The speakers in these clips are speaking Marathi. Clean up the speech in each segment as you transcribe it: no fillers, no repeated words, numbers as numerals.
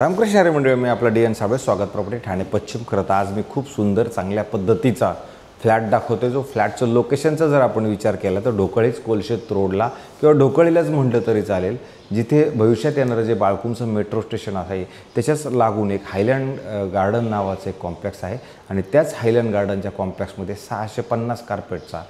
रामकृष्ण हरी मंडळी, मी आपला डी.एन. साबळे, स्वागत प्रॉपर्टी ठाणे पश्चिम. खरं तर आज मी खूप सुंदर चांगल्या पद्धतीचा फ्लॅट दाखवतोय. जो फ्लॅटचं लोकेशनचा जर आपण विचार केला तर ढोकळीच कोलशेत रोडला किंवा ढोकळीलाच म्हटलं तरी चालेल, जिथे भविष्यात येणारं जे बाळकुंचं मेट्रो स्टेशन आहे त्याच्याच लागून एक हायलँड गार्डन नावाचं एक कॉम्प्लेक्स आहे. आणि त्याच हायलँड गार्डनच्या कॉम्प्लेक्समध्ये 650 कार्पेटचा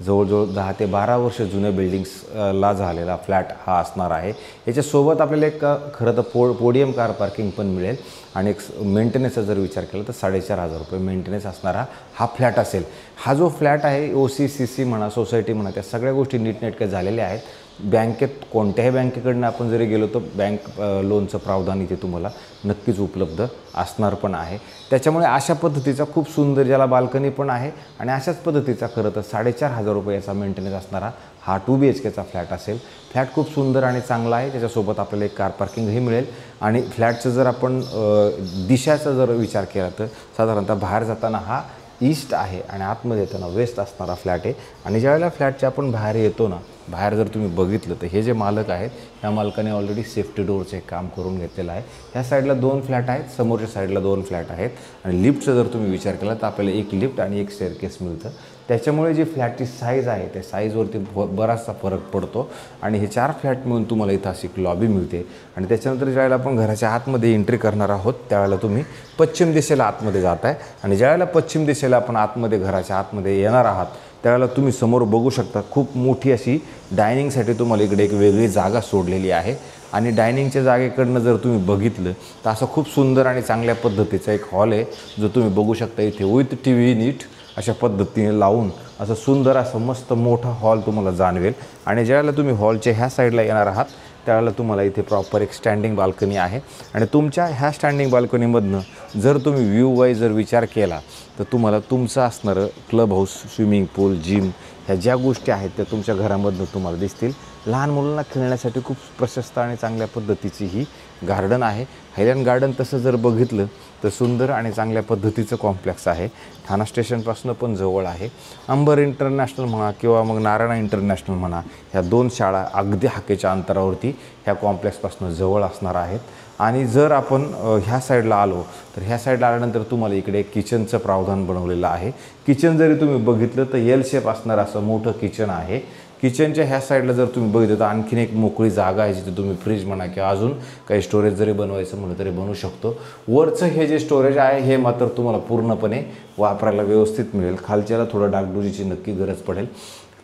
जवळजवळ 10 ते 12 वर्ष जुन्या बिल्डिंग्सला झालेला फ्लॅट हा असणार आहे. याच्यासोबत आपल्याला एक खरं तर पोडियम कार पार्किंग पण मिळेल आणि एक मेंटेनन्सचा जर विचार केला तर 4,500 रुपये मेंटेनन्स असणारा हा फ्लॅट असेल. हा जो फ्लॅट आहे OC/CC म्हणा, सोसायटी म्हणा, त्या सगळ्या गोष्टी नीटनेटक्या झालेल्या आहेत. बँकेत कोणत्याही बँकेकडनं आपण जरी गेलो तर बँक लोनचं प्रावधान इथे तुम्हाला नक्कीच उपलब्ध असणार पण आहे. त्याच्यामुळे अशा पद्धतीचा खूप सुंदर, ज्याला बाल्कनी पण आहे आणि अशाच पद्धतीचा खरं तर 4,500 रुपये याचा मेंटेनन्स असणारा हा 2 BHKचा फ्लॅट असेल. फ्लॅट खूप सुंदर आणि चांगला आहे. त्याच्यासोबत आपल्याला एक कार पार्किंगही मिळेल. आणि फ्लॅटचं जर आपण दिशाचा जर विचार केला तर साधारणतः बाहेर जाताना हा ईस्ट आहे आणि आतमध्ये येताना वेस्ट असणारा फ्लॅट आहे. आणि ज्यावेळेला फ्लॅटच्या आपण बाहेर येतो ना, बाहेर जर तुम्ही बघितलं तर हे जे मालक आहेत ह्या मालकाने ऑलरेडी सेफ्टी डोअरचं एक काम करून घेतलेलं आहे. ह्या साईडला 2 फ्लॅट आहेत, समोरच्या साईडला 2 फ्लॅट आहेत. आणि लिफ्टचा जर तुम्ही विचार केला तर आपल्याला एक लिफ्ट आणि एक स्टेअरकेस मिळतं. त्याच्यामुळे जी फ्लॅटची साईज आहे त्या साईजवरती बराचसा फरक पडतो. आणि हे 4 फ्लॅट मिळून तुम्हाला इथं अशी लॉबी मिळते. आणि त्याच्यानंतर ज्यावेळेला आपण घराच्या आतमध्ये एंट्री करणार आहोत त्यावेळेला तुम्ही पश्चिम दिशेला आतमध्ये जात आहे. आणि ज्यावेळेला पश्चिम दिशेला आपण आतमध्ये घराच्या आतमध्ये येणार आहात त्यावेळेला तुम्ही समोर बघू शकता खूप मोठी अशी डायनिंगसाठी तुम्हाला इकडे एक वेगळी जागा सोडलेली आहे. आणि डायनिंगच्या जागेकडनं जर तुम्ही बघितलं तर असं खूप सुंदर आणि चांगल्या पद्धतीचा एक हॉल आहे, जो तुम्ही बघू शकता इथे विथ TV नीट अशा पद्धतीने लावून असं सुंदर असं मस्त मोठा हॉल तुम्हाला जाणवेल. आणि ज्यावेळेला तुम्ही हॉलच्या ह्या साईडला येणार आहात त्यावेळेला तुम्हाला इथे प्रॉपर एक स्टँडिंग बाल्कनी आहे. आणि तुमच्या ह्या स्टँडिंग बाल्कनीमधनं जर तुम्ही व्ह्यू वाईज जर विचार केला तर तुम्हाला तुमचं असणारं क्लब हाऊस, स्विमिंग पूल, जिम ह्या ज्या गोष्टी आहेत त्या तुमच्या घरामधनं तुम्हाला दिसतील. लहान मुलांना खेळण्यासाठी खूप प्रशस्त आणि चांगल्या पद्धतीची ही गार्डन आहे. हायलँड गार्डन तसं जर बघितलं तर सुंदर आणि चांगल्या पद्धतीचं कॉम्प्लेक्स आहे. ठाणा स्टेशनपासून पण जवळ आहे. अंबर इंटरनॅशनल म्हणा किंवा मग नारायणा इंटरनॅशनल म्हणा, ह्या 2 शाळा अगदी हाकेच्या अंतरावरती ह्या कॉम्प्लेक्सपासून जवळ असणार आहेत. आणि जर आपण ह्या साईडला आलो तर ह्या साईडला आल्यानंतर तुम्हाला इकडे एक किचनचं प्रावधान बनवलेलं आहे. किचन जरी तुम्ही बघितलं तर L शेप असणारं असं मोठं किचन आहे. किचनच्या ह्या साईडला जर तुम्ही बघितलं तर आणखीन एक मोकळी जागा आहे, जिथे तुम्ही फ्रीज म्हणा किंवा अजून काही स्टोरेज जरी बनवायचं म्हणलं तरी बनवू शकतो. वरचं हे जे स्टोरेज आहे हे मात्र तुम्हाला पूर्णपणे वापरायला व्यवस्थित मिळेल. खालच्याला थोडं डागडुजीची नक्की गरज पडेल.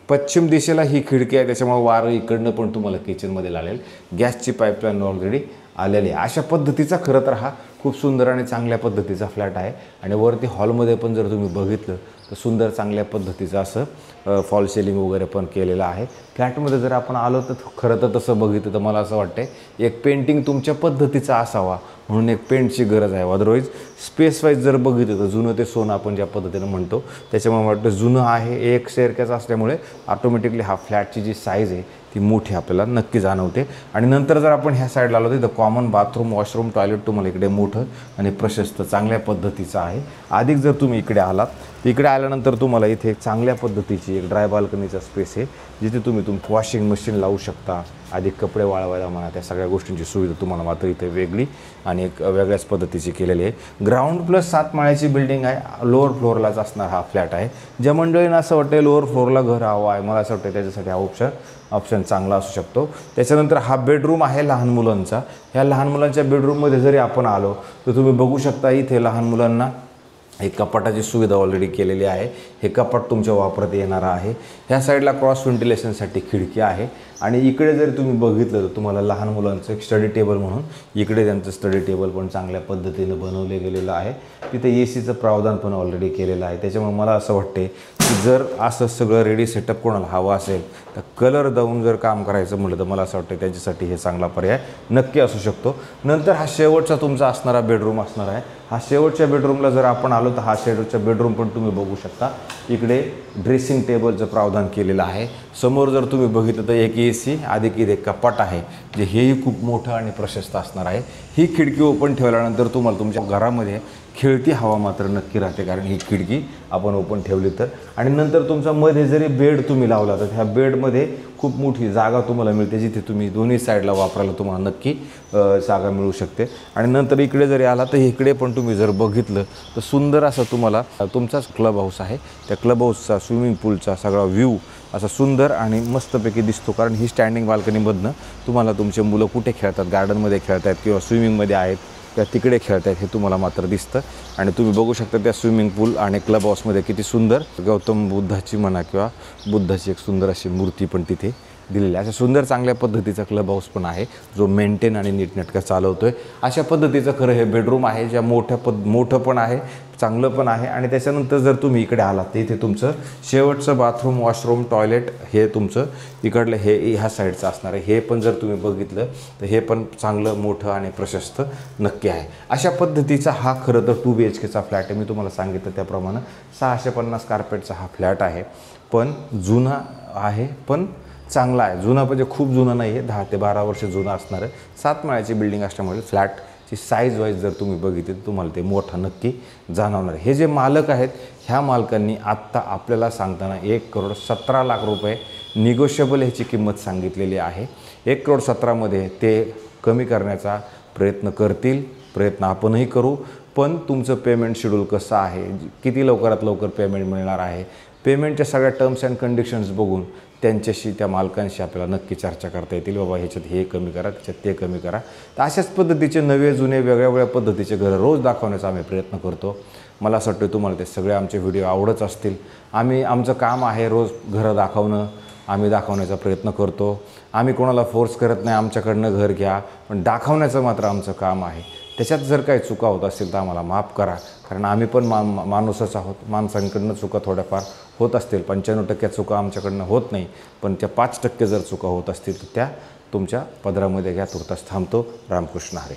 पश्चिम दिशेला ही खिडकी आहे, त्याच्यामुळे वारं इकडनं पण तुम्हाला किचनमध्ये लागेल. गॅसची पाईपलाईन ऑलरेडी आलेली आहे. अशा पद्धतीचा खरं तर हा खूप सुंदर आणि चांगल्या पद्धतीचा फ्लॅट आहे. आणि वरती हॉलमध्ये पण जर तुम्ही बघितलं तर सुंदर चांगल्या पद्धतीचं असं फॉल सेलिंग वगैरे पण केलेलं आहे. फ्लॅटमध्ये जर आपण आलो तर खरं तर तसं बघितलं तर मला असं वाटतं एक पेंटिंग तुमच्या पद्धतीचा असावा म्हणून एक पेंटची गरज आहे. अदरवाईज स्पेस वाईज जर बघितलं तर जुनं ते सोनं आपण ज्या पद्धतीनं म्हणतो त्याच्यामुळे वाटतं जुनं आहे. एक स्टेअरकेस असल्यामुळे ऑटोमॅटिकली हा फ्लॅटची जी साईज आहे ती मोठी आपल्याला नक्की जाणवते. आणि नंतर जर आपण ह्या साईडला आलो तर कॉमन बाथरूम, वॉशरूम, टॉयलेट तुम्हाला इकडे मोठं आणि प्रशस्त चांगल्या पद्धतीचं आहे. अधिक जर तुम्ही इकडे आलात तर इकडे आल्यानंतर तुम्हाला इथे एक चांगल्या पद्धतीची एक ड्राय बाल्कनीचा स्पेस आहे, जिथे तुम्ही वॉशिंग मशीन लावू शकता. अधिक कपडे वाळवायला म्हणा, त्या सगळ्या गोष्टींची सुविधा तुम्हाला मात्र इथे वेगळी आणि एक वेगळ्याच पद्धतीची केलेली आहे. ग्राउंड प्लस 7 माळ्याची बिल्डिंग आहे. लोअर फ्लोअरलाच असणार हा फ्लॅट आहे. ज्या मंडळींना असं वाटतं लोअर फ्लोअरला घर हवं आहे, मला असं वाटतं त्याच्यासाठी हा ऑप्शन चांगला असू शकतो. त्याच्यानंतर हा बेडरूम आहे लहान मुलांचा. ह्या लहान मुलांच्या बेडरूममध्ये जरी आपण आलो तर तुम्ही बघू शकता इथे लहान मुलांना एक कपाटाची सुविधा ऑलरेडी केलेली आहे. हे कपाट तुमच्या वापरात येणार आहे. ह्या साईडला क्रॉस व्हेंटिलेशनसाठी खिडकी आहे. आणि इकडे जर तुम्ही बघितलं तर तुम्हाला लहान मुलांचं एक स्टडी टेबल म्हणून इकडे त्यांचं स्टडी टेबल पण चांगल्या पद्धतीनं बनवले गेलेलं आहे. तिथे AC प्रावधान पण ऑलरेडी केलेलं आहे. त्याच्यामुळे मला असं वाटते की जर असं सगळं रेडी सेटअप कोणाला हवा असेल तर कलर देऊन जर काम करायचं म्हटलं तर मला असं वाटतं त्यांच्यासाठी हे चांगला पर्याय नक्की असू शकतो. नंतर हा शेवटचा तुमचा असणारा बेडरूम असणार आहे. हा शेवटच्या बेडरूमला जर आपण आलो तर हा शेवटचा बेडरूम पण तुम्ही बघू शकता. इकडे ड्रेसिंग टेबलचं प्रावधान केलेलं आहे. समोर जर तुम्ही बघितलं तर एक AC अधिक इथे कपाट आहे, जे हेही खूप मोठं आणि प्रशस्त असणार आहे. ही खिडकी ओपन ठेवल्यानंतर तुम्हाला तुमच्या घरामध्ये खेळती हवा मात्र नक्की राहते, कारण ही खिडकी आपण ओपन ठेवली तर. आणि नंतर तुमचा मध्ये जरी बेड तुम्ही लावला तर ह्या बेडमध्ये खूप मोठी जागा तुम्हाला मिळते, जिथे तुम्ही दोन्ही साईडला वापरायला तुम्हाला नक्की जागा मिळू शकते. आणि नंतर इकडे जरी आला तर इकडे पण तुम्ही जर बघितलं तर सुंदर असं तुम्हाला तुमचाच क्लब हाऊस आहे, त्या क्लब हाऊसचा स्विमिंग पूलचा सगळा व्ह्यू असा सुंदर आणि मस्तपैकी दिसतो. कारण ही स्टँडिंग बाल्कनीमधनं तुम्हाला तुमचे मुलं कुठे खेळतात, गार्डनमध्ये खेळत आहेत किंवा स्विमिंगमध्ये आहेत त्या तिकडे खेळत आहेत हे तुम्हाला मात्र दिसतं. आणि तुम्ही बघू शकता त्या स्विमिंग पूल आणि क्लब हाऊसमध्ये किती सुंदर गौतम बुद्धाची म्हणा किंवा बुद्धाची एक सुंदर अशी मूर्ती पण तिथे दिलेली आहे. अशा सुंदर चांगल्या पद्धतीचा क्लब हाऊस पण आहे, जो मेंटेन आणि नीटनेटका चालवतो आहे. अशा पद्धतीचं खरं हे बेडरूम आहे, ज्या मोठं पण आहे, चांगलं पण आहे. आणि त्याच्यानंतर जर तुम्ही इकडे आलात तर इथे तुमचं शेवटचं बाथरूम, वॉशरूम, टॉयलेट हे तुमचं इकडलं हे ह्या साईडचं असणार आहे. हे पण जर तुम्ही बघितलं तर हे पण चांगलं मोठं आणि प्रशस्त नक्की आहे. अशा पद्धतीचा हा खरं तर 2 BHKचा फ्लॅट आहे. मी तुम्हाला सांगितलं त्याप्रमाणे 650 कार्पेटचा हा फ्लॅट आहे, पण जुना आहे, पण चांगला आहे. जुना म्हणजे खूप जुना नाही आहे, 10 ते 12 वर्ष जुना असणार आहे. 7 माळ्याची बिल्डिंग असल्यामुळे फ्लॅटची साईज वाईज जर तुम्ही बघितली तर तुम्हाला ते मोठा नक्की जाणवणार आहे. हे जे मालक आहेत ह्या मालकांनी आत्ता आपल्याला सांगताना 1,17,00,000 रुपये निगोशिएबल ह्याची किंमत सांगितलेली आहे. 1,17,00,000 ते कमी करण्याचा प्रयत्न करतील, प्रयत्न आपणही करू. पण तुमचं पेमेंट शेड्यूल कसं आहे, किती लवकरात लवकर पेमेंट मिळणार आहे, पेमेंटच्या सगळ्या टर्म्स अँड कंडिशन्स बघून त्यांच्याशी, त्या मालकांशी आपल्याला नक्की चर्चा करता येतील. बाबा ह्याच्यात हे कमी करा, त्याच्यात ते कमी करा. तर अशाच पद्धतीचे नवे जुने वेगळ्या पद्धतीचे घरं रोज दाखवण्याचा आम्ही प्रयत्न करतो. मला असं वाटतं तुम्हाला ते सगळे आमचे व्हिडिओ आवडत असतील. आमचं काम आहे रोज घरं दाखवणं, आम्ही दाखवण्याचा प्रयत्न करतो. आम्ही कोणाला फोर्स करत नाही आमच्याकडनं घर घ्या, पण दाखवण्याचं मात्र आमचं काम आहे. त्याच्यात जर काही चुका होत असतील तर आम्हाला माफ करा, कारण आम्ही पण माणूसच आहोत. माणसांकडनं चुका थोड्याफार होत असतील. 95% चुका आमच्याकडनं होत नाही, पण त्या 5% जर चुका होत असतील तर त्या तुमच्या पदरामध्ये घ्या. तुर्तास थांबतो. रामकृष्ण हरी.